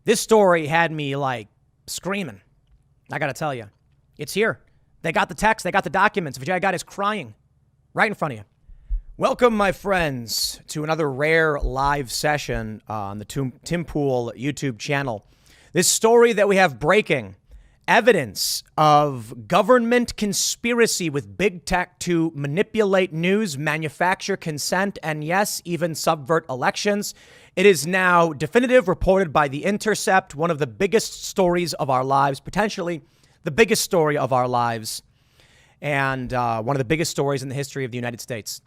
This story had me like screaming. I got to tell you, it's here. They got the text. They got the documents. Vijaya God is crying right in front of you. Welcome, my friends, to another rare live session on the Tim Pool YouTube channel. This story that we have breaking, evidence of government conspiracy with big tech to manipulate news, manufacture consent, and yes, even subvert elections. It is now definitive, reported by the Intercept, one of the biggest stories of our lives, potentially the biggest story of our lives, and one of the biggest stories in the history of the United States.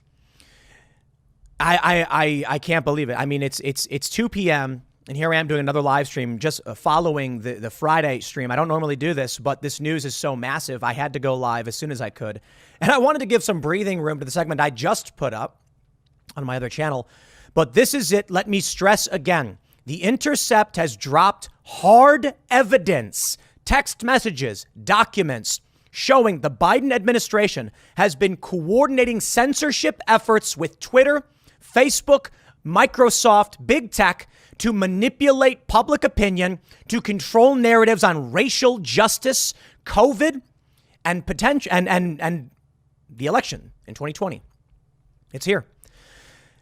I can't believe it. I mean, it's 2 p.m. and here I am doing another live stream, just following the Friday stream. I don't normally do this, but this news is so massive. I had to go live as soon as I could. And I wanted to give some breathing room to the segment I just put up on my other channel. But this is it. Let me stress again. The Intercept has dropped hard evidence, text messages, documents, showing the Biden administration has been coordinating censorship efforts with Twitter, Facebook, Microsoft, big tech, to manipulate public opinion, to control narratives on racial justice, COVID, and potential and the election in 2020. It's here.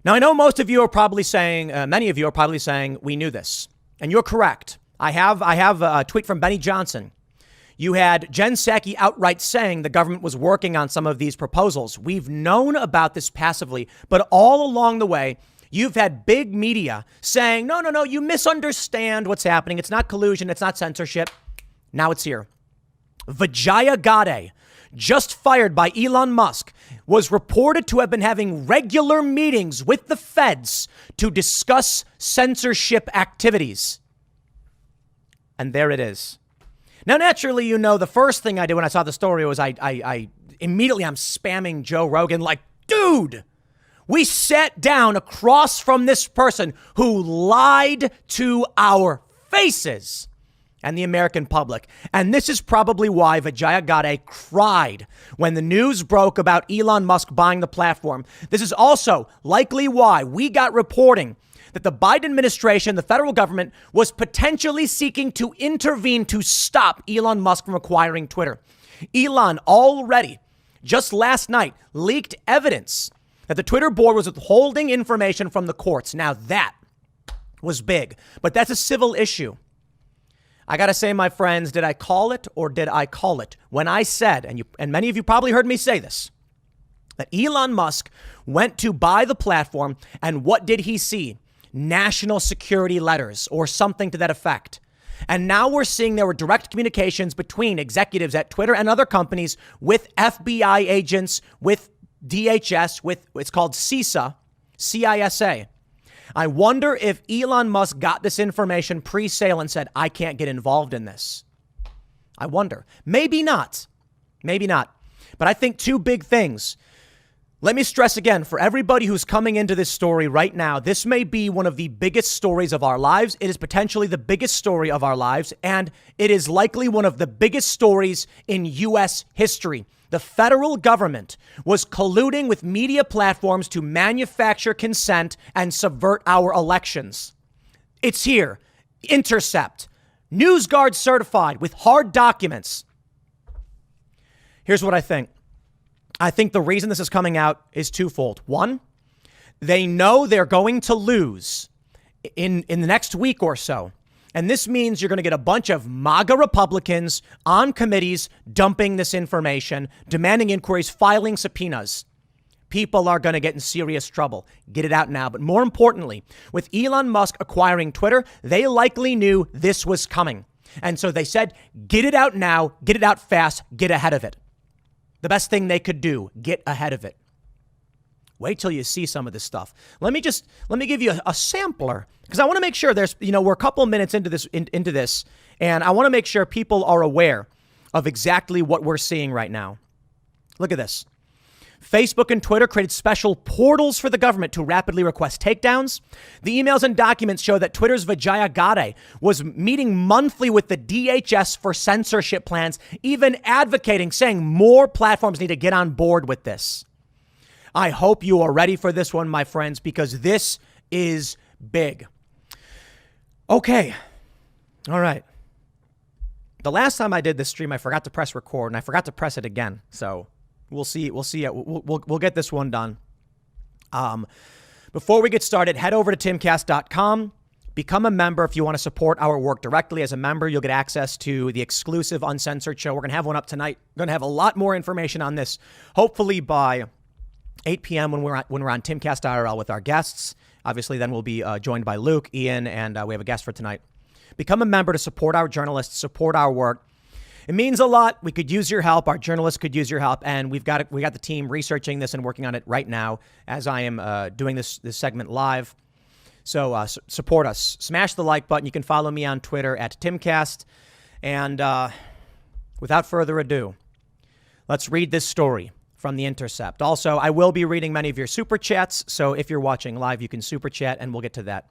Now, I know most of you are probably saying, many of you are probably saying, we knew this, and you're correct. I have a tweet from Benny Johnson. You had Jen Psaki outright saying the government was working on some of these proposals. We've known about this passively, but all along the way, you've had big media saying, no, you misunderstand what's happening. It's not collusion. It's not censorship. Now it's here. Vijaya God, just fired by Elon Musk, was reported to have been having regular meetings with the feds to discuss censorship activities. And there it is. Now, naturally, you know, the first thing I did when I saw the story was I immediately I'm spamming Joe Rogan like, dude, we sat down across from this person who lied to our faces and the American public. And this is probably why Vijaya God cried when the news broke about Elon Musk buying the platform. This is also likely why we got reporting that the Biden administration, the federal government, was potentially seeking to intervene to stop Elon Musk from acquiring Twitter. Elon already, just last night, leaked evidence that the Twitter board was withholding information from the courts. Now that was big, but that's a civil issue. I got to say, my friends, did I call it or did I call it when I said, and many of you probably heard me say this, that Elon Musk went to buy the platform, and what did he see? National security letters or something to that effect. And now we're seeing there were direct communications between executives at Twitter and other companies with FBI agents, with DHS, with it's called CISA. I wonder if Elon Musk got this information pre-sale and said, I can't get involved in this. I wonder. Maybe not. Maybe not. But I think two big things. Let me stress again, for everybody who's coming into this story right now, this may be one of the biggest stories of our lives. It is potentially the biggest story of our lives, and it is likely one of the biggest stories in U.S. history. The federal government was colluding with media platforms to manufacture consent and subvert our elections. It's here. Intercept. NewsGuard certified with hard documents. Here's what I think. I think the reason this is coming out is twofold. One, they know they're going to lose in the next week or so. And this means you're going to get a bunch of MAGA Republicans on committees dumping this information, demanding inquiries, filing subpoenas. People are going to get in serious trouble. Get it out now. But more importantly, with Elon Musk acquiring Twitter, they likely knew this was coming. And so they said, get it out now, get it out fast, get ahead of it. The best thing they could do, get ahead of it. Wait till you see some of this stuff. Let me give you a sampler, because I want to make sure we're a couple of minutes into this, and I want to make sure people are aware of exactly what we're seeing right now. Look at this. Facebook and Twitter created special portals for the government to rapidly request takedowns. The emails and documents show that Twitter's Vijaya God was meeting monthly with the DHS for censorship plans, even advocating, saying more platforms need to get on board with this. I hope you are ready for this one, my friends, because this is big. Okay. All right. The last time I did this stream, I forgot to press record, and I forgot to press it again. So we'll see. We'll see. We'll get this one done. Before we get started, head over to timcast.com. Become a member if you want to support our work directly. As a member, you'll get access to the exclusive uncensored show. We're going to have one up tonight. We're going to have a lot more information on this, hopefully by 8 p.m. when we're on Timcast IRL with our guests. Obviously, then we'll be joined by Luke, Ian, and we have a guest for tonight. Become a member to support our journalists, support our work. It means a lot. We could use your help. Our journalists could use your help. And we got the team researching this and working on it right now as I am doing this segment live. So support us. Smash the like button. You can follow me on Twitter at Timcast. And without further ado, let's read this story from The Intercept. Also, I will be reading many of your super chats. So if you're watching live, you can super chat and we'll get to that.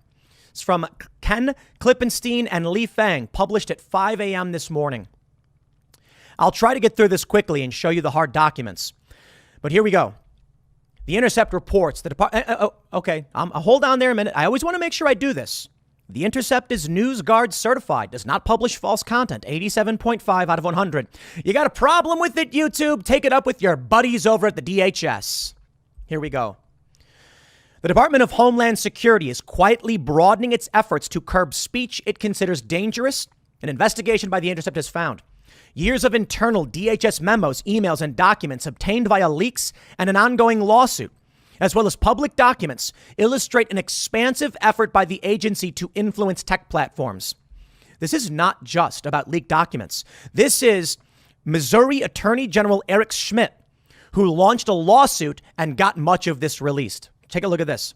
It's from Ken Klippenstein and Li Fang, published at 5 a.m. this morning. I'll try to get through this quickly and show you the hard documents. But here we go. The Intercept reports the department. Okay, hold on there a minute. I always want to make sure I do this. The Intercept is NewsGuard certified, does not publish false content. 87.5 out of 100. You got a problem with it, YouTube? Take it up with your buddies over at the DHS. Here we go. The Department of Homeland Security is quietly broadening its efforts to curb speech it considers dangerous. An investigation by The Intercept has found years of internal DHS memos, emails, and documents obtained via leaks and an ongoing lawsuit, as well as public documents, illustrate an expansive effort by the agency to influence tech platforms. This is not just about leaked documents. This is Missouri Attorney General Eric Schmidt, who launched a lawsuit and got much of this released. Take a look at this.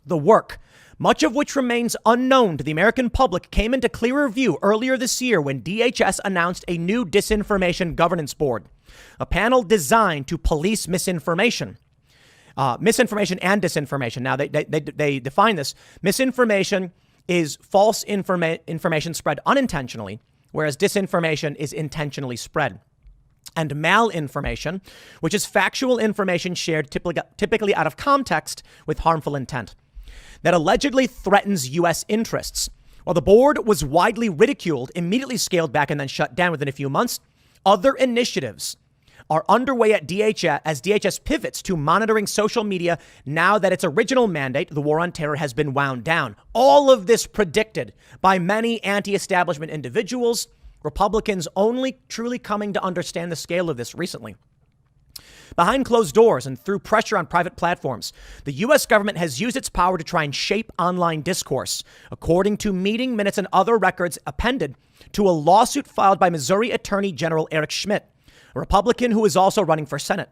The work, much of which remains unknown to the American public, came into clearer view earlier this year when DHS announced a new disinformation governance board, a panel designed to police misinformation. Misinformation and disinformation. Now, they define this. Misinformation is false information spread unintentionally, whereas disinformation is intentionally spread. And malinformation, which is factual information shared typically out of context with harmful intent, that allegedly threatens U.S. interests. While the board was widely ridiculed, immediately scaled back, and then shut down within a few months, other initiatives are underway at DHS as DHS pivots to monitoring social media now that its original mandate, the war on terror, has been wound down. All of this predicted by many anti-establishment individuals, Republicans only truly coming to understand the scale of this recently. Behind closed doors and through pressure on private platforms, the U.S. government has used its power to try and shape online discourse, according to meeting minutes and other records appended to a lawsuit filed by Missouri Attorney General Eric Schmidt, a Republican who is also running for Senate.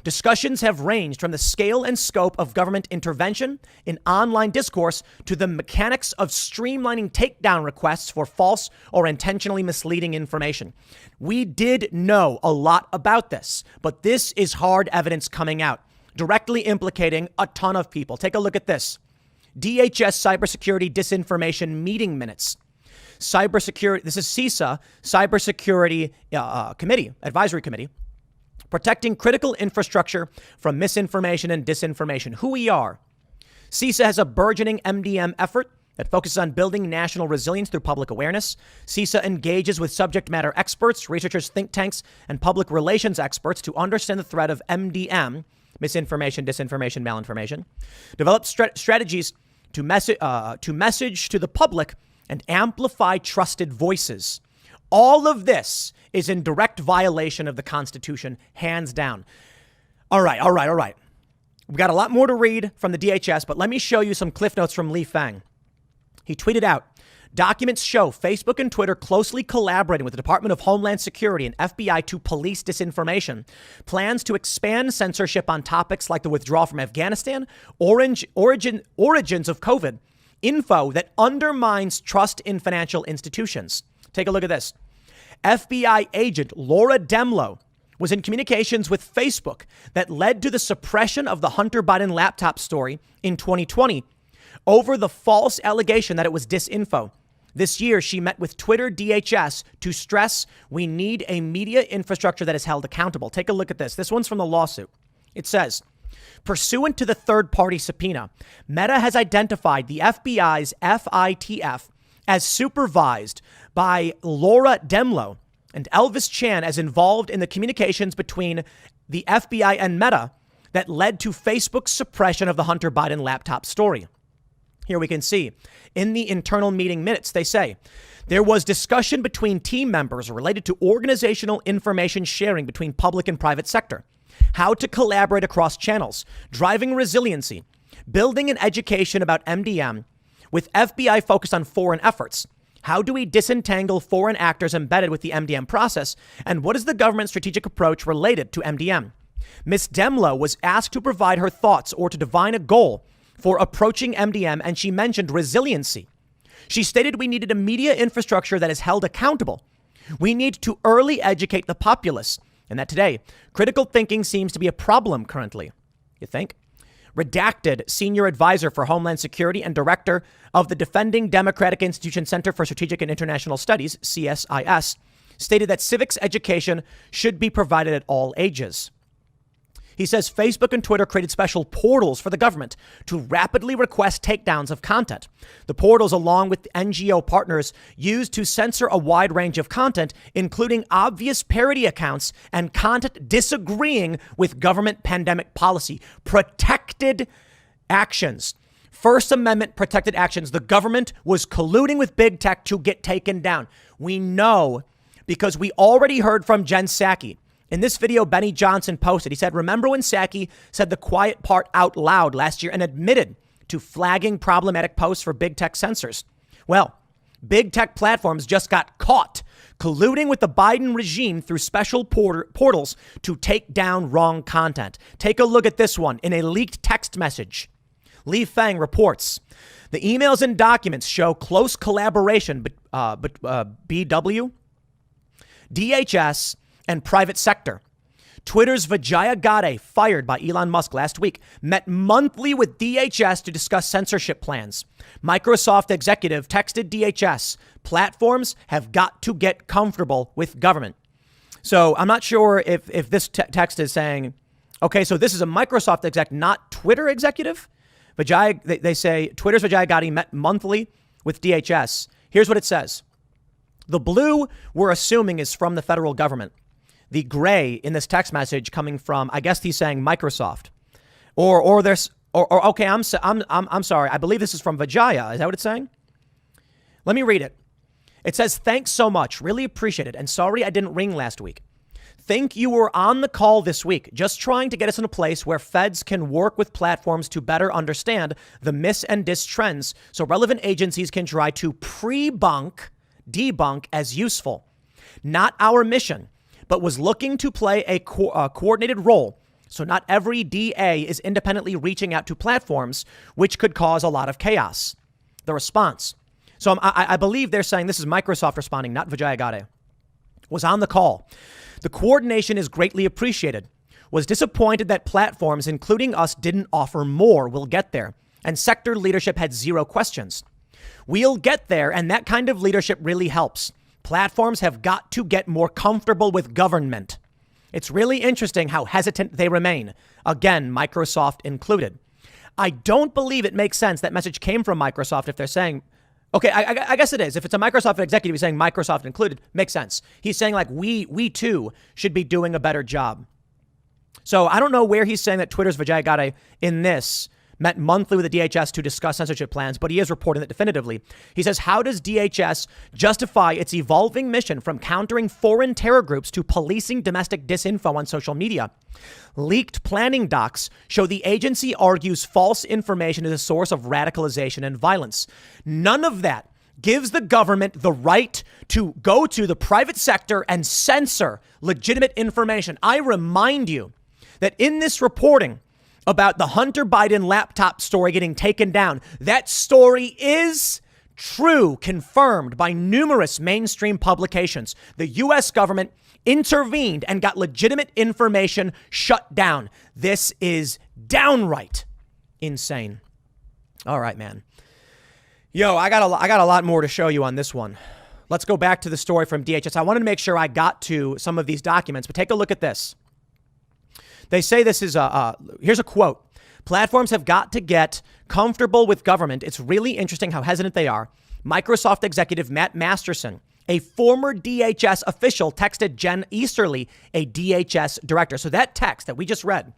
Discussions have ranged from the scale and scope of government intervention in online discourse to the mechanics of streamlining takedown requests for false or intentionally misleading information. We did know a lot about this, but this is hard evidence coming out, directly implicating a ton of people. Take a look at this. DHS Cybersecurity Disinformation Meeting Minutes. Cybersecurity, this is CISA, Cybersecurity Advisory Committee, protecting critical infrastructure from misinformation and disinformation. Who we are. CISA has a burgeoning MDM effort that focuses on building national resilience through public awareness. CISA engages with subject matter experts, researchers, think tanks, and public relations experts to understand the threat of MDM, misinformation, disinformation, malinformation, develop strategies to message to the public and amplify trusted voices. All of this is in direct violation of the Constitution, hands down. All right. We've got a lot more to read from the DHS, but let me show you some cliff notes from Li Fang. He tweeted out, documents show Facebook and Twitter closely collaborating with the Department of Homeland Security and FBI to police disinformation. Plans to expand censorship on topics like the withdrawal from Afghanistan, origins of COVID, info that undermines trust in financial institutions. Take a look at this. FBI agent Laura Demlow was in communications with Facebook that led to the suppression of the Hunter Biden laptop story in 2020 over the false allegation that it was disinfo. This year, she met with Twitter DHS to stress we need a media infrastructure that is held accountable. Take a look at this. This one's from the lawsuit. It says, pursuant to the third-party subpoena, Meta has identified the FBI's FITF as supervised by Laura Demlow and Elvis Chan as involved in the communications between the FBI and Meta that led to Facebook's suppression of the Hunter Biden laptop story. Here we can see in the internal meeting minutes, they say, there was discussion between team members related to organizational information sharing between public and private sector, how to collaborate across channels, driving resiliency, building an education about MDM with FBI focused on foreign efforts. How do we disentangle foreign actors embedded with the MDM process? And what is the government's strategic approach related to MDM? Ms. Demlow was asked to provide her thoughts or to define a goal for approaching MDM, and she mentioned resiliency. She stated we needed a media infrastructure that is held accountable. We need to early educate the populace, and that today, critical thinking seems to be a problem currently. You think? Redacted senior advisor for Homeland Security and director of the Defending Democratic Institution Center for Strategic and International Studies, CSIS, stated that civics education should be provided at all ages. He says Facebook and Twitter created special portals for the government to rapidly request takedowns of content. The portals, along with NGO partners, used to censor a wide range of content, including obvious parody accounts and content disagreeing with government pandemic policy. Protected actions. First Amendment protected actions. The government was colluding with big tech to get taken down. We know because we already heard from Jen Psaki. In this video, Benny Johnson posted, he said, remember when Psaki said the quiet part out loud last year and admitted to flagging problematic posts for big tech censors? Well, big tech platforms just got caught colluding with the Biden regime through special portals to take down wrong content. Take a look at this one in a leaked text message. Li Feng reports, the emails and documents show close collaboration BW, DHS, and private sector. Twitter's Vijaya Gadde, fired by Elon Musk last week, met monthly with DHS to discuss censorship plans. Microsoft executive texted DHS, platforms have got to get comfortable with government. So I'm not sure if this text is saying, okay, so this is a Microsoft exec, not Twitter executive. Vijaya, they say Twitter's Vijaya Gadde met monthly with DHS. Here's what it says. The blue we're assuming is from the federal government. The gray in this text message coming from, I guess he's saying Microsoft, or there's, or okay, I'm sorry. I believe this is from Vijaya. Is that what it's saying? Let me read it. It says, thanks so much. Really appreciate it. And sorry I didn't ring last week. Think you were on the call this week, just trying to get us in a place where feds can work with platforms to better understand the mis and dis trends so relevant agencies can try to debunk as useful. Not our mission, but was looking to play a coordinated role. So not every DA is independently reaching out to platforms, which could cause a lot of chaos. The response. So I believe they're saying this is Microsoft responding, not Vijaya Gadde. Was on the call. The coordination is greatly appreciated. Was disappointed that platforms, including us, didn't offer more. We'll get there. And sector leadership had zero questions. We'll get there, and that kind of leadership really helps. Platforms have got to get more comfortable with government. It's really interesting how hesitant they remain. Again, Microsoft included. I don't believe it makes sense that message came from Microsoft if they're saying, okay, I guess it is. If it's a Microsoft executive saying Microsoft included, makes sense. He's saying like we too should be doing a better job. So I don't know where he's saying that Twitter's Vijaya Gadde in this met monthly with the DHS to discuss censorship plans, but he is reporting that definitively. He says, how does DHS justify its evolving mission from countering foreign terror groups to policing domestic disinfo on social media? Leaked planning docs show the agency argues false information is a source of radicalization and violence. None of that gives the government the right to go to the private sector and censor legitimate information. I remind you that in this reporting about the Hunter Biden laptop story getting taken down, that story is true, confirmed by numerous mainstream publications. The U.S. government intervened and got legitimate information shut down. This is downright insane. All right, man. Yo, I got a lot more to show you on this one. Let's go back to the story from DHS. I wanted to make sure I got to some of these documents, but take a look at this. They say this is here's a quote. Platforms have got to get comfortable with government. It's really interesting how hesitant they are, Microsoft executive Matt Masterson, a former DHS official, texted Jen Easterly, a DHS director. So that text that we just read,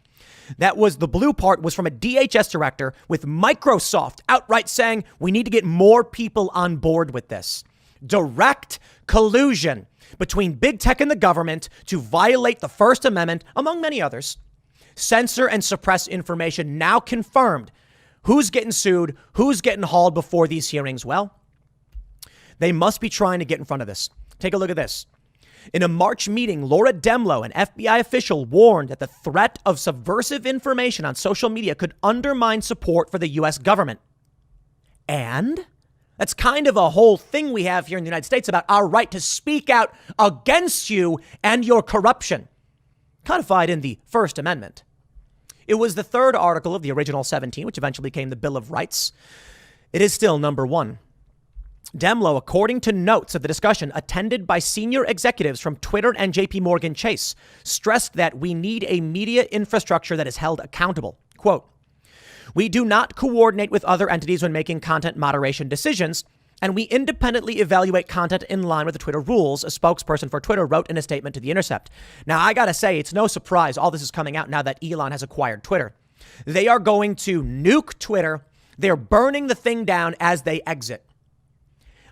that was the blue part, was from a DHS director with Microsoft outright saying we need to get more people on board with this. Direct collusion between big tech and the government to violate the First Amendment, among many others. Censor and suppress information, now confirmed. Who's getting sued? Who's getting hauled before these hearings? Well, they must be trying to get in front of this. Take a look at this. In a March meeting, Laura Demlow, an FBI official, warned that the threat of subversive information on social media could undermine support for the U.S. government. And that's kind of a whole thing we have here in the United States about our right to speak out against you and your corruption, codified in the First Amendment. It was the third article of the original 17, which eventually became the Bill of Rights. It is still number one. Demlow, according to notes of the discussion attended by senior executives from Twitter and JP Morgan Chase, stressed that we need a media infrastructure that is held accountable. Quote, "We do not coordinate with other entities when making content moderation decisions, and we independently evaluate content in line with the Twitter rules," a spokesperson for Twitter wrote in a statement to The Intercept. Now, I got to say, it's no surprise all this is coming out now that Elon has acquired Twitter. They are going to nuke Twitter. They're burning the thing down as they exit.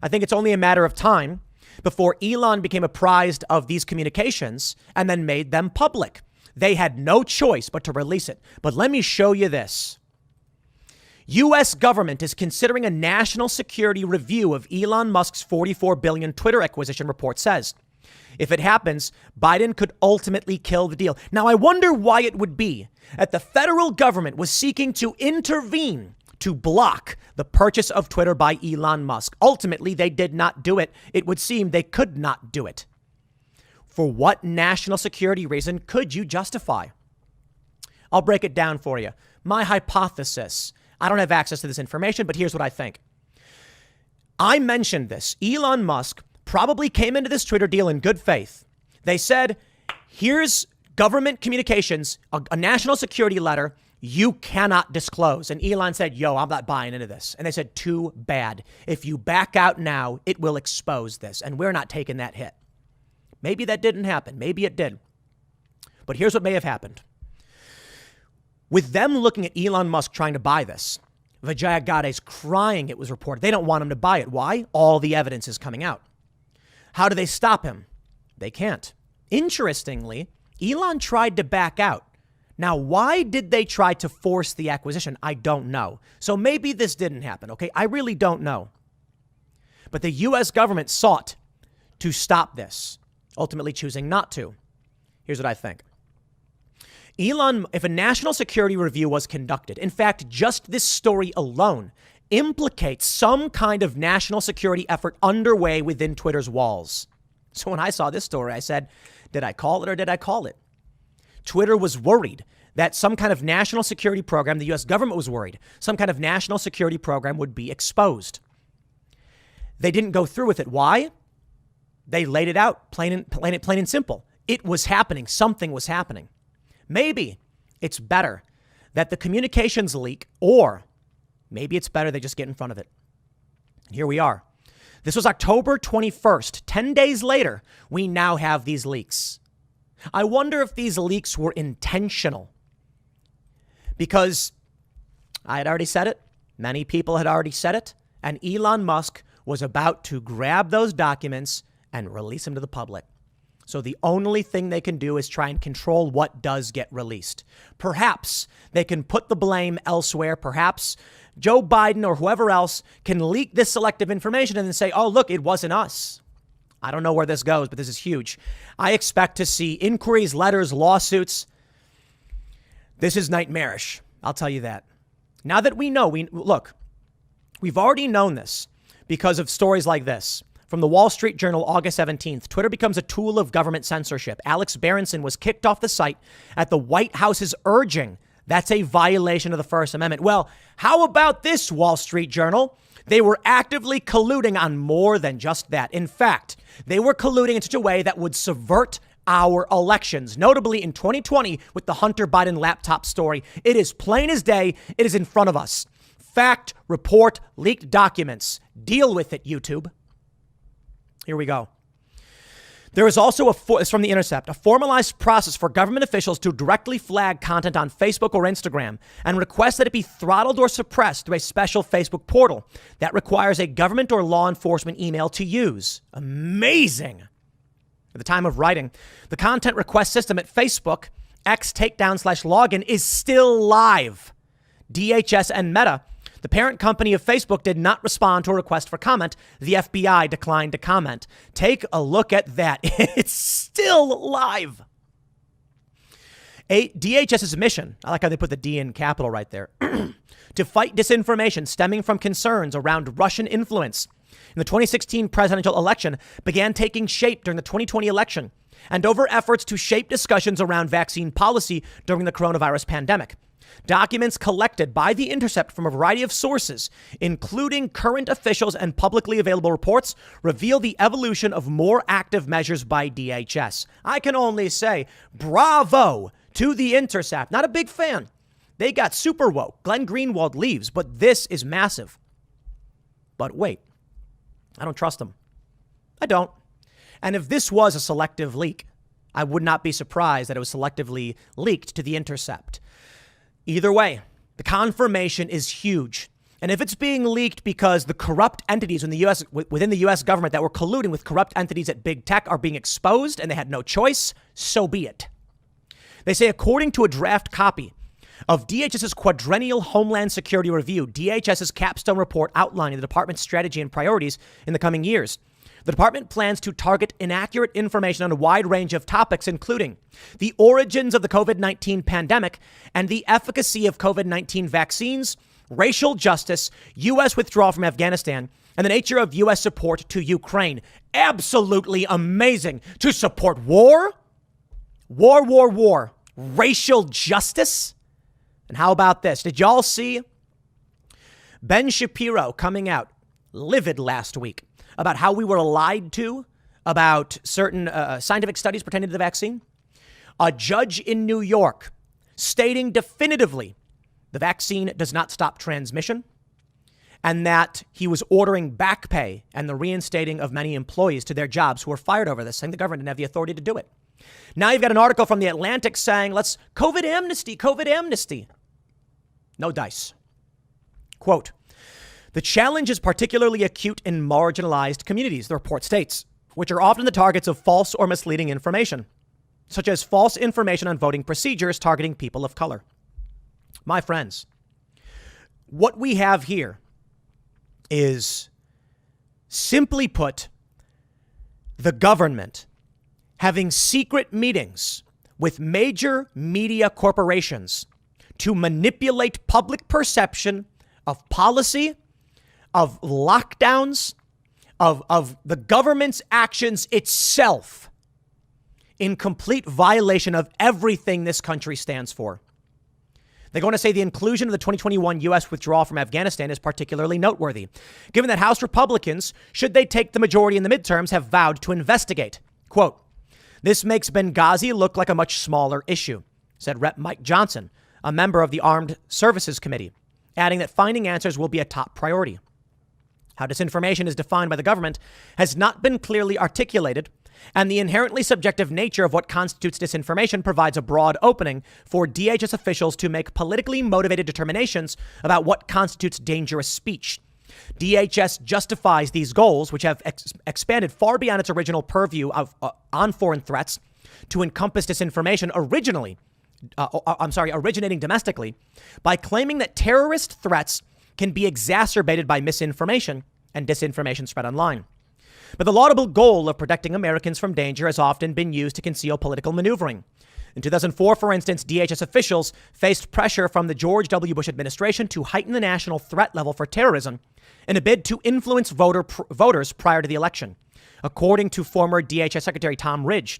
I think it's only a matter of time before Elon became apprised of these communications and then made them public. They had no choice but to release it. But let me show you this. U.S. government is considering a national security review of Elon Musk's $44 billion Twitter acquisition, report says. If it happens, Biden could ultimately kill the deal. Now, I wonder why it would be that the federal government was seeking to intervene to block the purchase of Twitter by Elon Musk. Ultimately, they did not do it. It would seem they could not do it. For what national security reason could you justify? I'll break it down for you. My hypothesis. I don't have access to this information, but here's what I think. I mentioned this. Elon Musk probably came into this Twitter deal in good faith. They said, here's government communications, a national security letter you cannot disclose. And Elon said, yo, I'm not buying into this. And they said, too bad. If you back out now, it will expose this. And we're not taking that hit. Maybe that didn't happen. Maybe it did. But here's what may have happened. With them looking at Elon Musk trying to buy this, Vijaya Gade's crying, it was reported. They don't want him to buy it. Why? All the evidence is coming out. How do they stop him? They can't. Interestingly, Elon tried to back out. Now, why did they try to force the acquisition? I don't know. So maybe this didn't happen, okay? I really don't know. But the U.S. government sought to stop this, ultimately choosing not to. Here's what I think. Elon, if a national security review was conducted, in fact, just this story alone implicates some kind of national security effort underway within Twitter's walls. So when I saw this story, I said, did I call it or did I call it? Twitter was worried that some kind of national security program, the U.S. government was worried, some kind of national security program would be exposed. They didn't go through with it. Why? They laid it out plain and simple. It was happening. Something was happening. Maybe it's better that the communications leak, or maybe it's better they just get in front of it. Here we are. This was October 21st. 10 days later, we now have these leaks. I wonder if these leaks were intentional, because I had already said it. Many people had already said it. And Elon Musk was about to grab those documents and release them to the public. So the only thing they can do is try and control what does get released. Perhaps they can put the blame elsewhere. Perhaps Joe Biden or whoever else can leak this selective information and then say, oh, look, it wasn't us. I don't know where this goes, but this is huge. I expect to see inquiries, letters, lawsuits. This is nightmarish. I'll tell you that. Now that we know, we've already known this because of stories like this. From the Wall Street Journal, August 17th, Twitter becomes a tool of government censorship. Alex Berenson was kicked off the site at the White House's urging. That's a violation of the First Amendment. Well, how about this, Wall Street Journal? They were actively colluding on more than just that. In fact, they were colluding in such a way that would subvert our elections, notably in 2020 with the Hunter Biden laptop story. It is plain as day. It is in front of us. Fact, report, leaked documents. Deal with it, YouTube. Here we go. There is also it's from the Intercept, a formalized process for government officials to directly flag content on Facebook or Instagram and request that it be throttled or suppressed through a special Facebook portal that requires a government or law enforcement email to use. Amazing. At the time of writing, the content request system at Facebook, X takedown/login, is still live. DHS and Meta, the parent company of Facebook, did not respond to a request for comment. The FBI declined to comment. Take a look at that. It's still live. DHS's mission, I like how they put the D in capital right there, to fight disinformation stemming from concerns around Russian influence in the 2016 presidential election began taking shape during the 2020 election and over efforts to shape discussions around vaccine policy during the coronavirus pandemic. Documents collected by the Intercept from a variety of sources, including current officials and publicly available reports, reveal the evolution of more active measures by DHS. I can only say bravo to the Intercept. Not a big fan. They got super woke. Glenn Greenwald leaves, but this is massive. But wait, I don't trust them. I don't. And if this was a selective leak, I would not be surprised that it was selectively leaked to the Intercept. Either way, the confirmation is huge. And if it's being leaked because the corrupt entities within the U.S. government that were colluding with corrupt entities at big tech are being exposed and they had no choice, so be it. They say, according to a draft copy of DHS's quadrennial Homeland Security Review, DHS's capstone report outlining the department's strategy and priorities in the coming years, the department plans to target inaccurate information on a wide range of topics, including the origins of the COVID-19 pandemic and the efficacy of COVID-19 vaccines, racial justice, U.S. withdrawal from Afghanistan, and the nature of U.S. support to Ukraine. Absolutely amazing. To support war? War. Racial justice? And how about this? Did y'all see Ben Shapiro coming out livid last week about how we were lied to about certain scientific studies pertaining to the vaccine? A judge in New York stating definitively the vaccine does not stop transmission and that he was ordering back pay and the reinstating of many employees to their jobs who were fired over this, saying the government didn't have the authority to do it. Now you've got an article from The Atlantic saying, let's COVID amnesty. No dice. Quote, the challenge is particularly acute in marginalized communities, the report states, which are often the targets of false or misleading information, such as false information on voting procedures targeting people of color. My friends, what we have here is, simply put, the government having secret meetings with major media corporations to manipulate public perception of policy, of lockdowns, of the government's actions itself, in complete violation of everything this country stands for. They're going to say the inclusion of the 2021 U.S. withdrawal from Afghanistan is particularly noteworthy, given that House Republicans, should they take the majority in the midterms, have vowed to investigate. Quote, this makes Benghazi look like a much smaller issue, said Rep. Mike Johnson, a member of the Armed Services Committee, adding that finding answers will be a top priority. How disinformation is defined by the government has not been clearly articulated, and the inherently subjective nature of what constitutes disinformation provides a broad opening for DHS officials to make politically motivated determinations about what constitutes dangerous speech. DHS justifies these goals, which have expanded far beyond its original purview of on foreign threats to encompass disinformation originating domestically, by claiming that terrorist threats can be exacerbated by misinformation and disinformation spread online. But the laudable goal of protecting Americans from danger has often been used to conceal political maneuvering. In 2004, for instance, DHS officials faced pressure from the George W. Bush administration to heighten the national threat level for terrorism in a bid to influence voters prior to the election. According to former DHS Secretary Tom Ridge,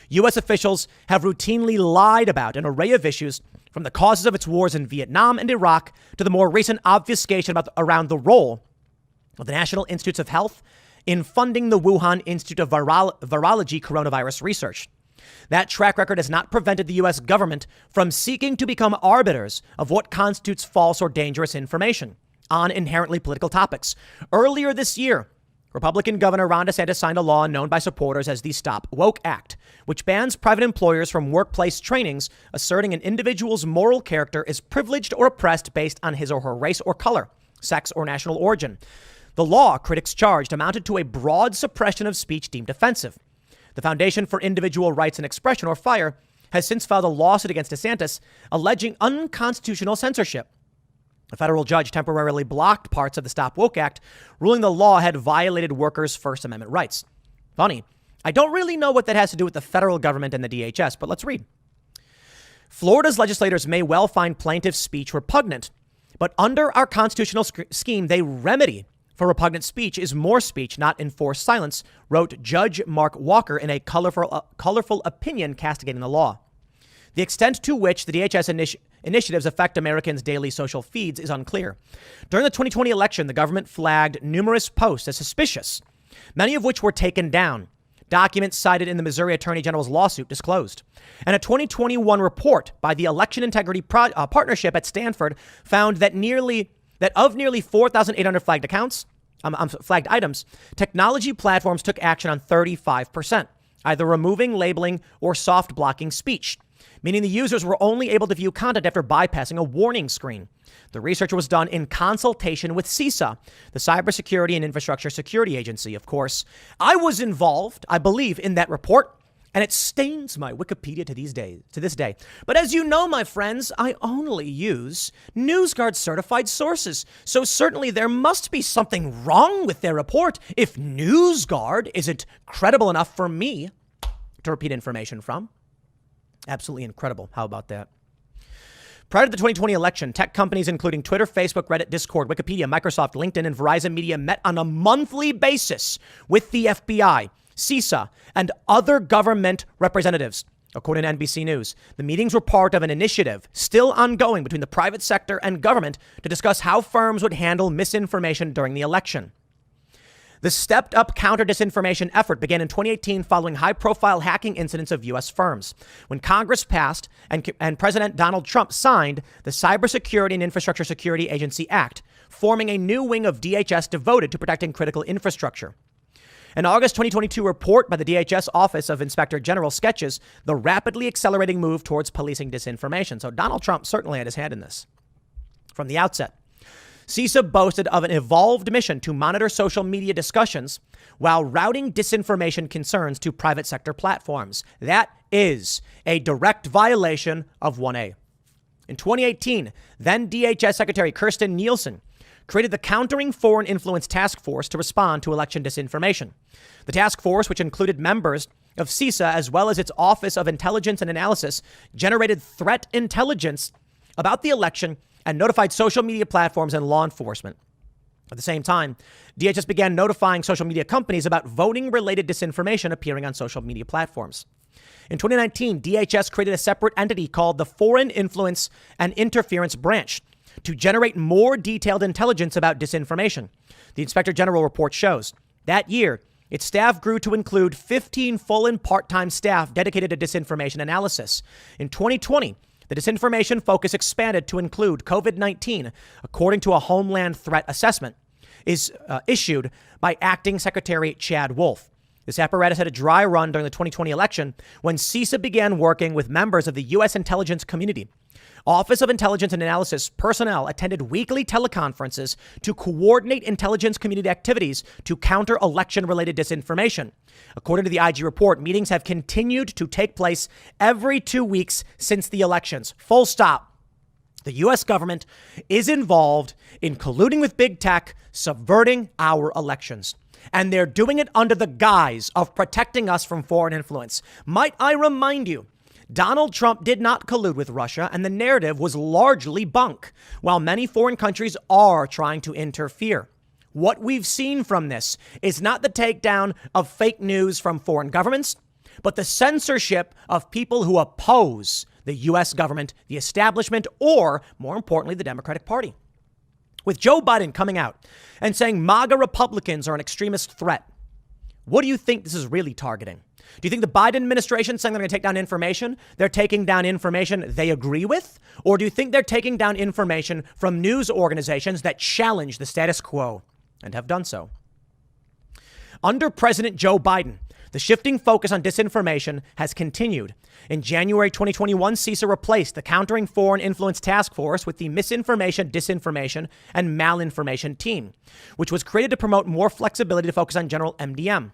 U.S. officials have routinely lied about an array of issues, from the causes of its wars in Vietnam and Iraq to the more recent obfuscation around the role of the National Institutes of Health in funding the Wuhan Institute of Virology coronavirus research. That track record has not prevented the U.S. government from seeking to become arbiters of what constitutes false or dangerous information, on inherently political topics. Earlier this year, Republican Governor Ron DeSantis signed a law known by supporters as the Stop Woke Act, which bans private employers from workplace trainings, asserting an individual's moral character is privileged or oppressed based on his or her race or color, sex or national origin. The law, critics charged, amounted to a broad suppression of speech deemed offensive. The Foundation for Individual Rights and Expression, or FIRE, has since filed a lawsuit against DeSantis, alleging unconstitutional censorship. A federal judge temporarily blocked parts of the Stop Woke Act, ruling the law had violated workers' First Amendment rights. Funny. I don't really know what that has to do with the federal government and the DHS, but let's read. Florida's legislators may well find plaintiff's speech repugnant, but under our constitutional scheme, they remedy for repugnant speech is more speech, not enforced silence, wrote Judge Mark Walker in a colorful opinion castigating the law. The extent to which the DHS initiatives affect Americans' daily social feeds is unclear. During the 2020 election, the government flagged numerous posts as suspicious, many of which were taken down. Documents cited in the Missouri Attorney General's lawsuit disclosed. And a 2021 report by the Election Integrity Partnership at Stanford found that of nearly 4,800 flagged items, technology platforms took action on 35%, either removing, labeling, or soft blocking speech, meaning the users were only able to view content after bypassing a warning screen. The research was done in consultation with CISA, the Cybersecurity and Infrastructure Security Agency, of course. I was involved, I believe, in that report, and it stains my Wikipedia to this day. But as you know, my friends, I only use NewsGuard certified sources. So certainly there must be something wrong with their report if NewsGuard isn't credible enough for me to repeat information from. Absolutely incredible. How about that? Prior to the 2020 election, tech companies including Twitter, Facebook, Reddit, Discord, Wikipedia, Microsoft, LinkedIn, and Verizon Media met on a monthly basis with the FBI, CISA, and other government representatives. According to NBC News, the meetings were part of an initiative still ongoing between the private sector and government to discuss how firms would handle misinformation during the election. The stepped-up counter-disinformation effort began in 2018 following high-profile hacking incidents of U.S. firms, when Congress passed and President Donald Trump signed the Cybersecurity and Infrastructure Security Agency Act, forming a new wing of DHS devoted to protecting critical infrastructure. An August 2022 report by the DHS Office of Inspector General sketches the rapidly accelerating move towards policing disinformation. So Donald Trump certainly had his hand in this from the outset. CISA boasted of an evolved mission to monitor social media discussions while routing disinformation concerns to private sector platforms. That is a direct violation of 1A. In 2018, then DHS Secretary Kirstjen Nielsen created the Countering Foreign Influence Task Force to respond to election disinformation. The task force, which included members of CISA as well as its Office of Intelligence and Analysis, generated threat intelligence about the election and notified social media platforms and law enforcement. At the same time, DHS began notifying social media companies about voting-related disinformation appearing on social media platforms. In 2019, DHS created a separate entity called the Foreign Influence and Interference Branch to generate more detailed intelligence about disinformation. The Inspector General report shows that year, its staff grew to include 15 full and part-time staff dedicated to disinformation analysis. In 2020, the disinformation focus expanded to include COVID-19, according to a Homeland Threat Assessment issued by Acting Secretary Chad Wolf. This apparatus had a dry run during the 2020 election when CISA began working with members of the U.S. intelligence community. Office of Intelligence and Analysis personnel attended weekly teleconferences to coordinate intelligence community activities to counter election-related disinformation. According to the IG report, meetings have continued to take place every 2 weeks since the elections. Full stop. The U.S. government is involved in colluding with big tech, subverting our elections. And they're doing it under the guise of protecting us from foreign influence. Might I remind you, Donald Trump did not collude with Russia, and the narrative was largely bunk, while many foreign countries are trying to interfere. What we've seen from this is not the takedown of fake news from foreign governments, but the censorship of people who oppose the U.S. government, the establishment, or, more importantly, the Democratic Party. With Joe Biden coming out and saying MAGA Republicans are an extremist threat, What do you think this is really targeting? Do you think the Biden administration saying they're going to take down information, they're taking down information they agree with? Or do you think they're taking down information from news organizations that challenge the status quo and have done so? Under President Joe Biden, the shifting focus on disinformation has continued. In January 2021, CISA replaced the Countering Foreign Influence Task Force with the Misinformation, Disinformation, and Malinformation Team, which was created to promote more flexibility to focus on general MDM.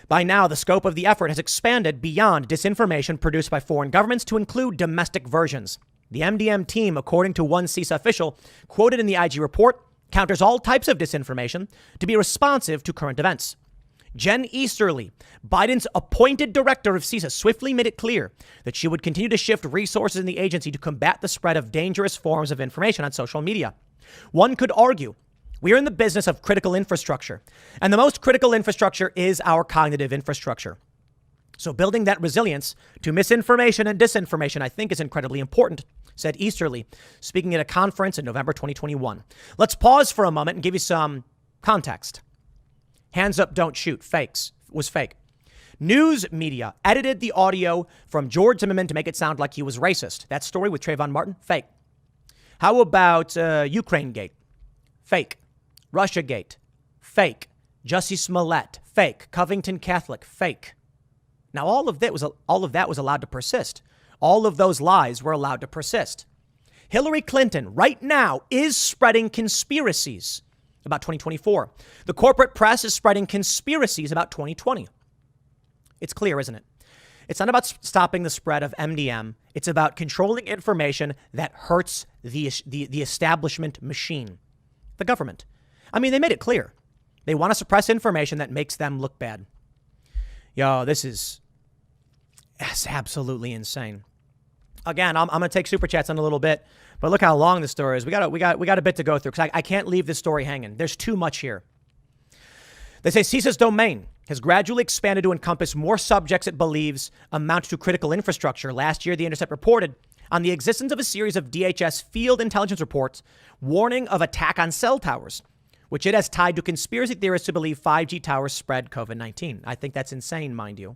By now, the scope of the effort has expanded beyond disinformation produced by foreign governments to include domestic versions. The MDM team, according to one CISA official quoted in the IG report, counters all types of disinformation to be responsive to current events. Jen Easterly, Biden's appointed director of CISA, swiftly made it clear that she would continue to shift resources in the agency to combat the spread of dangerous forms of information on social media. One could argue we are in the business of critical infrastructure, and the most critical infrastructure is our cognitive infrastructure. So building that resilience to misinformation and disinformation, I think, is incredibly important, said Easterly, speaking at a conference in November 2021. Let's pause for a moment and give you some context. Hands up, don't shoot. Fakes was fake. News media edited the audio from George Zimmerman to make it sound like he was racist. That story with Trayvon Martin, fake. How about Ukraine Gate? Fake. Russia Gate, fake. Jussie Smollett, fake. Covington Catholic, fake. Now, all of that was allowed to persist. All of those lies were allowed to persist. Hillary Clinton right now is spreading conspiracies about 2024. The corporate press is spreading conspiracies about 2020. It's clear, isn't it? It's not about stopping the spread of MDM. It's about controlling information that hurts the establishment machine, the government. I mean, they made it clear. They want to suppress information that makes them look bad. Yo, that's absolutely insane. Again, I'm going to take super chats in a little bit, but look how long this story is. We got a bit to go through because I can't leave this story hanging. There's too much here. They say CISA's domain has gradually expanded to encompass more subjects it believes amount to critical infrastructure. Last year, The Intercept reported on the existence of a series of DHS field intelligence reports warning of attack on cell towers, which it has tied to conspiracy theorists who believe 5G towers spread COVID-19. I think that's insane, mind you.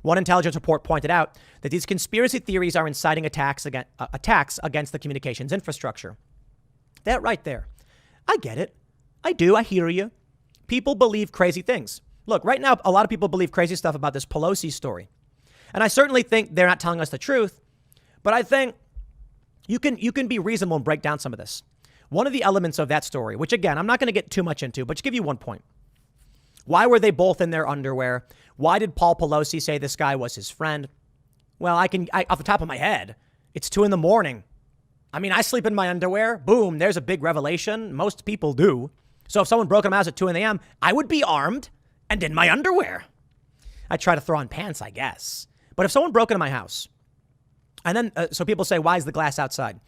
One intelligence report pointed out that these conspiracy theories are inciting attacks against the communications infrastructure. That right there. I get it. I do. I hear you. People believe crazy things. Look, right now, a lot of people believe crazy stuff about this Pelosi story. And I certainly think they're not telling us the truth. But I think you can be reasonable and break down some of this. One of the elements of that story, which, again, I'm not going to get too much into, but to give you one point. Why were they both in their underwear? Why did Paul Pelosi say this guy was his friend? Well, I off the top of my head, it's 2 a.m. I mean, I sleep in my underwear. Boom, there's a big revelation. Most people do. So if someone broke into my house at 2 a.m., I would be armed and in my underwear. I'd try to throw on pants, I guess. But if someone broke into my house, and then, so people say, why is the glass outside?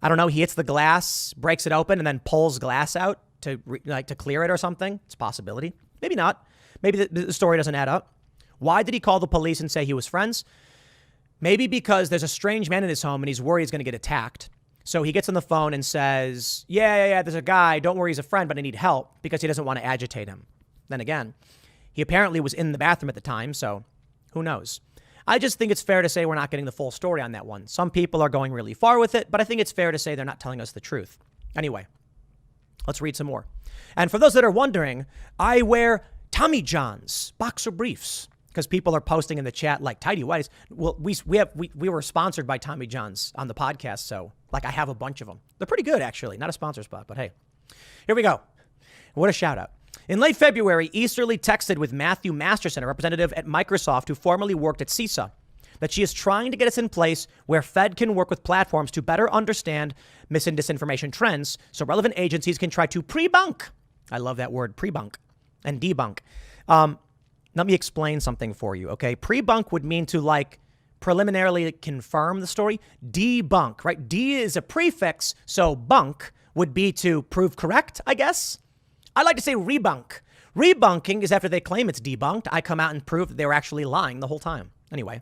I don't know. He hits the glass, breaks it open, and then pulls glass out to clear it or something. It's a possibility. Maybe not. Maybe the story doesn't add up. Why did he call the police and say he was friends? Maybe because there's a strange man in his home and he's worried he's going to get attacked. So he gets on the phone and says, yeah, there's a guy. Don't worry, he's a friend, but I need help because he doesn't want to agitate him. Then again, he apparently was in the bathroom at the time, so who knows? I just think it's fair to say we're not getting the full story on that one. Some people are going really far with it, but I think it's fair to say they're not telling us the truth. Anyway, let's read some more. And for those that are wondering, I wear Tommy John's boxer briefs because people are posting in the chat like tidy whities. Well, we were sponsored by Tommy John's on the podcast, so like I have a bunch of them. They're pretty good, actually. Not a sponsor spot, but hey, here we go. What a shout out. In late February, Easterly texted with Matthew Masterson, a representative at Microsoft who formerly worked at CISA, that she is trying to get us in place where Fed can work with platforms to better understand mis and disinformation trends so relevant agencies can try to pre-bunk. I love that word, pre-bunk and debunk. Let me explain something for you, okay? Pre-bunk would mean to like preliminarily confirm the story. Debunk, right? D is a prefix, so bunk would be to prove correct, I guess. I like to say rebunk. Rebunking is after they claim it's debunked. I come out and prove that they were actually lying the whole time. Anyway,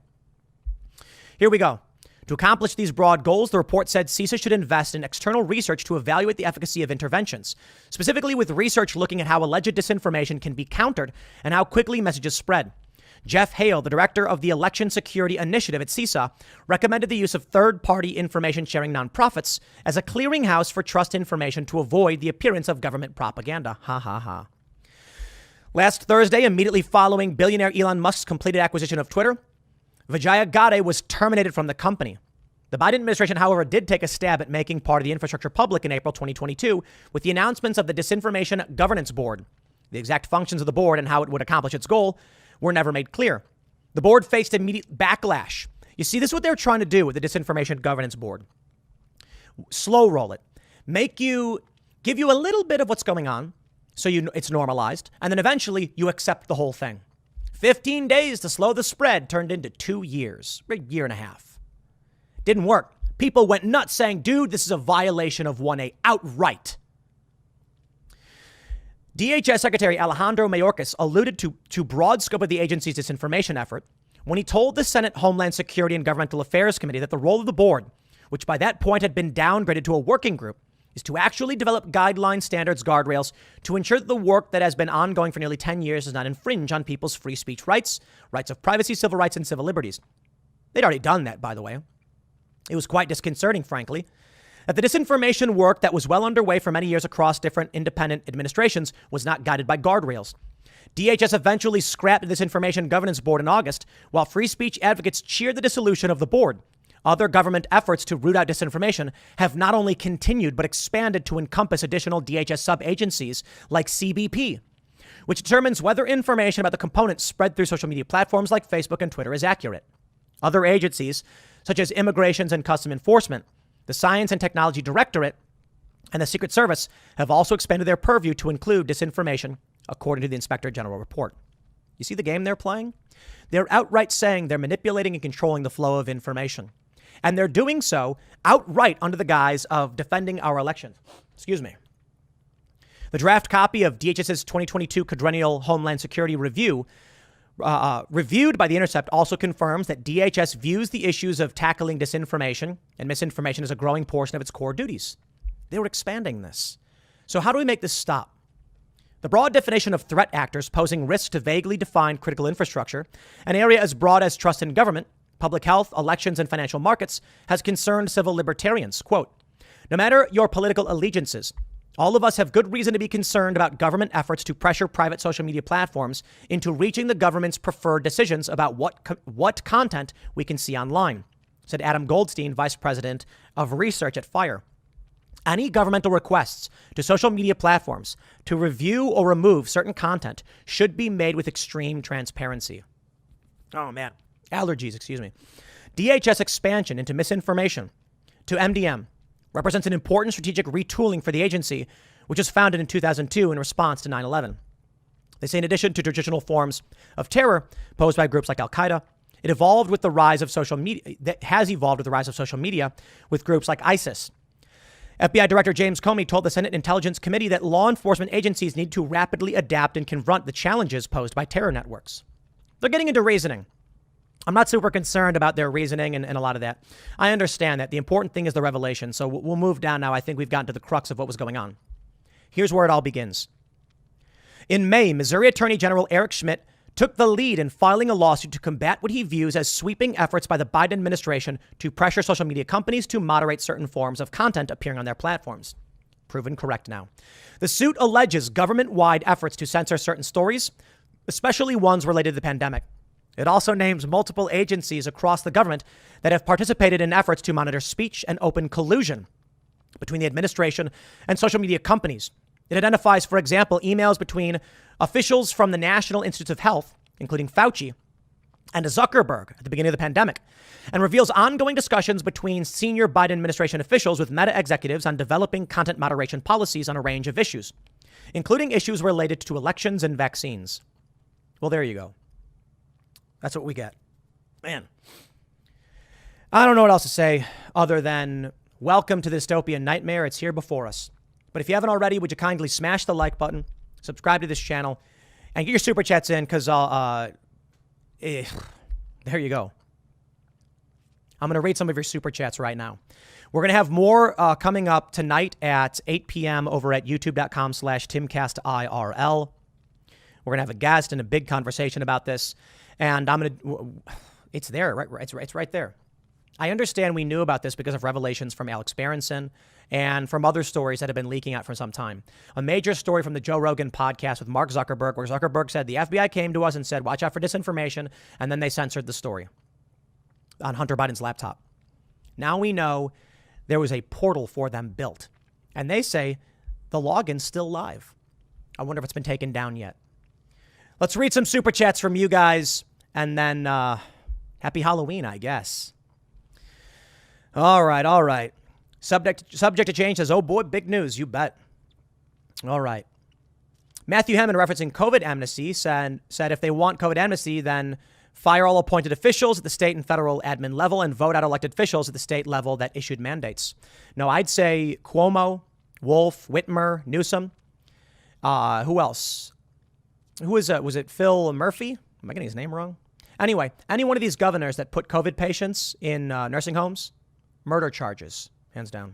here we go. To accomplish these broad goals, the report said CISA should invest in external research to evaluate the efficacy of interventions, specifically with research looking at how alleged disinformation can be countered and how quickly messages spread. Jeff Hale, the director of the Election Security Initiative at CISA, recommended the use of third-party information-sharing nonprofits as a clearinghouse for trust information to avoid the appearance of government propaganda. Ha ha ha. Last Thursday, immediately following billionaire Elon Musk's completed acquisition of Twitter, Vijaya Gadde was terminated from the company. The Biden administration, however, did take a stab at making part of the infrastructure public in April 2022 with the announcements of the Disinformation Governance Board. The exact functions of the board and how it would accomplish its goal were never made clear. The board faced immediate backlash. You see, this is what they're trying to do with the Disinformation Governance Board. Slow roll it. Give you a little bit of what's going on, so it's normalized, and then eventually you accept the whole thing. 15 days to slow the spread turned into 2 years, a year and a half. Didn't work. People went nuts saying, dude, this is a violation of 1A outright. DHS Secretary Alejandro Mayorkas alluded to broad scope of the agency's disinformation effort when he told the Senate Homeland Security and Governmental Affairs Committee that the role of the board, which by that point had been downgraded to a working group, is to actually develop guidelines, standards, guardrails to ensure that the work that has been ongoing for nearly 10 years does not infringe on people's free speech rights, rights of privacy, civil rights, and civil liberties. They'd already done that, by the way. It was quite disconcerting, frankly, that the disinformation work that was well underway for many years across different independent administrations was not guided by guardrails. DHS eventually scrapped the Disinformation Governance Board in August, while free speech advocates cheered the dissolution of the board. Other government efforts to root out disinformation have not only continued, but expanded to encompass additional DHS sub-agencies like CBP, which determines whether information about the components spread through social media platforms like Facebook and Twitter is accurate. Other agencies, such as Immigrations and Custom Enforcement, the Science and Technology Directorate, and the Secret Service, have also expanded their purview to include disinformation, according to the Inspector General report. You see the game they're playing? They're outright saying they're manipulating and controlling the flow of information. And they're doing so outright under the guise of defending our elections. Excuse me. The draft copy of DHS's 2022 Quadrennial Homeland Security Review, reviewed by the Intercept, also confirms that DHS views the issues of tackling disinformation and misinformation as a growing portion of its core duties. They were expanding this. So how do we make this stop? The broad definition of threat actors posing risks to vaguely defined critical infrastructure, an area as broad as trust in government, public health, elections, and financial markets, has concerned civil libertarians. Quote, no matter your political allegiances, all of us have good reason to be concerned about government efforts to pressure private social media platforms into reaching the government's preferred decisions about what content we can see online, said Adam Goldstein, vice president of research at FIRE. Any governmental requests to social media platforms to review or remove certain content should be made with extreme transparency. Oh, man. Allergies, excuse me. DHS expansion into misinformation to MDM represents an important strategic retooling for the agency, which was founded in 2002 in response to 9/11. They say in addition to traditional forms of terror posed by groups like Al-Qaeda, it evolved with the rise of social media, that has evolved with the rise of social media with groups like ISIS. FBI Director James Comey told the Senate Intelligence Committee that law enforcement agencies need to rapidly adapt and confront the challenges posed by terror networks. They're getting into reasoning. I'm not super concerned about their reasoning and a lot of that. I understand that. The important thing is the revelation. So we'll move down now. I think we've gotten to the crux of what was going on. Here's where it all begins. In May, Missouri Attorney General Eric Schmidt took the lead in filing a lawsuit to combat what he views as sweeping efforts by the Biden administration to pressure social media companies to moderate certain forms of content appearing on their platforms. Proven correct now. The suit alleges government-wide efforts to censor certain stories, especially ones related to the pandemic. It also names multiple agencies across the government that have participated in efforts to monitor speech and open collusion between the administration and social media companies. It identifies, for example, emails between officials from the National Institutes of Health, including Fauci, and Zuckerberg at the beginning of the pandemic, and reveals ongoing discussions between senior Biden administration officials with Meta executives on developing content moderation policies on a range of issues, including issues related to elections and vaccines. Well, there you go. That's what we get. Man, I don't know what else to say other than welcome to the dystopian nightmare. It's here before us. But if you haven't already, would you kindly smash the like button, subscribe to this channel, and get your super chats in because there you go. I'm going to read some of your super chats right now. We're going to have more coming up tonight at 8 p.m. over at youtube.com/TimcastIRL. We're going to have a guest and a big conversation about this. And I'm going to, it's there, right? It's right there. I understand we knew about this because of revelations from Alex Berenson and from other stories that have been leaking out for some time. A major story from the Joe Rogan podcast with Mark Zuckerberg, where Zuckerberg said the FBI came to us and said, watch out for disinformation. And then they censored the story on Hunter Biden's laptop. Now we know there was a portal for them built. And they say the login's still live. I wonder if it's been taken down yet. Let's read some super chats from you guys. And then happy Halloween, I guess. All right. Subject to change says, oh boy, big news. You bet. All right. Matthew Hemmon, referencing COVID amnesty, said if they want COVID amnesty, then fire all appointed officials at the state and federal admin level and vote out elected officials at the state level that issued mandates. No, I'd say Cuomo, Wolf, Whitmer, Newsom. Who else? Was it Phil Murphy? Am I getting his name wrong? Anyway, any one of these governors that put COVID patients in nursing homes, murder charges, hands down.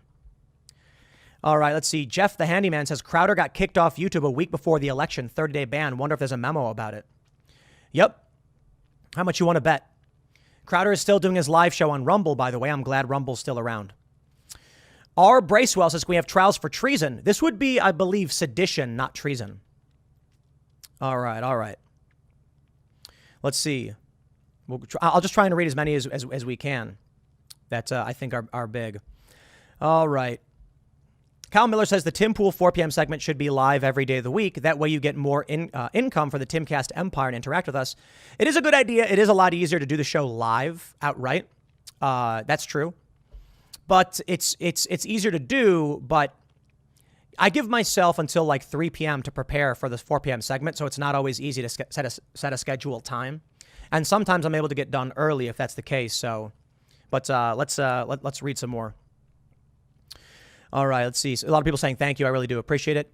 All right, let's see. Jeff the Handyman says Crowder got kicked off YouTube a week before the election, 30-day ban. Wonder if there's a memo about it. Yep. How much you want to bet? Crowder is still doing his live show on Rumble, by the way. I'm glad Rumble's still around. R. Bracewell says we have trials for treason. This would be, I believe, sedition, not treason. All right. Let's see. I'll just try and read as many as we can that I think are big. All right. Kyle Miller says the Tim Pool 4 p.m. segment should be live every day of the week. That way you get more income for the Timcast empire and interact with us. It is a good idea. It is a lot easier to do the show live outright. That's true. But it's easier to do, but I give myself until like 3 p.m. to prepare for this 4 p.m. segment, so it's not always easy to set a scheduled time. And sometimes I'm able to get done early if that's the case. So, but let's read some more. All right, let's see. So a lot of people saying thank you. I really do appreciate it.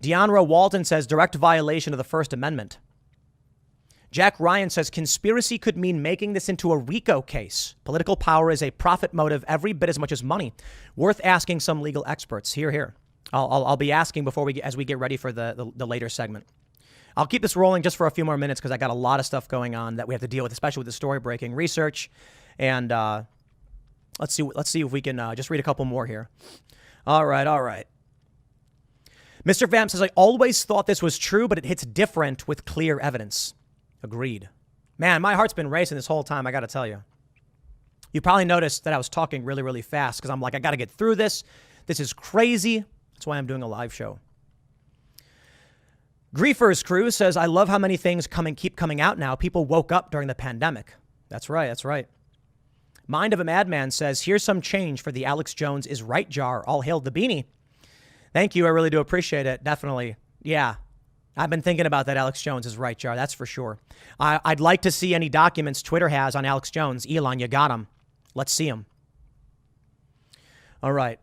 Deonra Walton says direct violation of the First Amendment. Jack Ryan says conspiracy could mean making this into a RICO case. Political power is a profit motive every bit as much as money. Worth asking some legal experts. Here. I'll be asking as we get ready for the later segment. I'll keep this rolling just for a few more minutes because I got a lot of stuff going on that we have to deal with, especially with the story breaking research. And let's see if we can just read a couple more here. All right. Mr. Vamp says, I always thought this was true, but it hits different with clear evidence. Agreed. Man, my heart's been racing this whole time, I got to tell you. You probably noticed that I was talking really, really fast because I'm like, I got to get through this. This is crazy. That's why I'm doing a live show. Griefers Crew says, I love how many things keep coming out now. People woke up during the pandemic. That's right. Mind of a Madman says, here's some change for the Alex Jones is right jar. All hail the beanie. Thank you. I really do appreciate it. Definitely. Yeah. I've been thinking about that Alex Jones is right jar. That's for sure. I'd like to see any documents Twitter has on Alex Jones. Elon, you got him. Let's see him. All right.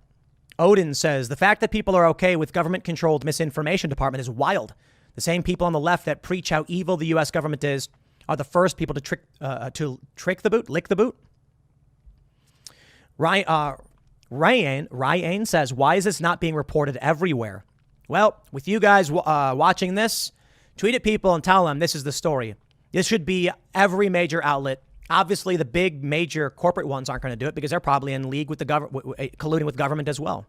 Odin says, the fact that people are okay with government-controlled misinformation department is wild. The same people on the left that preach how evil the U.S. government is are the first people to lick the boot. Ryan says, why is this not being reported everywhere? Well, with you guys watching this, tweet at people and tell them this is the story. This should be every major outlet. Obviously, the big major corporate ones aren't going to do it because they're probably in league with the government, colluding with government as well.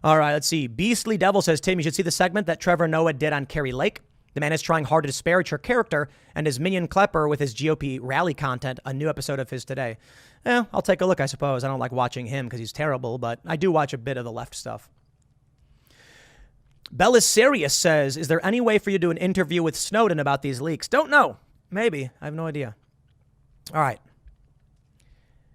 All right, let's see. Beastly Devil says, Tim, you should see the segment that Trevor Noah did on Carrie Lake. The man is trying hard to disparage her character and his minion Klepper with his GOP rally content. A new episode of his today. I'll take a look, I suppose. I don't like watching him because he's terrible, but I do watch a bit of the left stuff. Belisarius says, is there any way for you to do an interview with Snowden about these leaks? Don't know. Maybe. I have no idea. All right.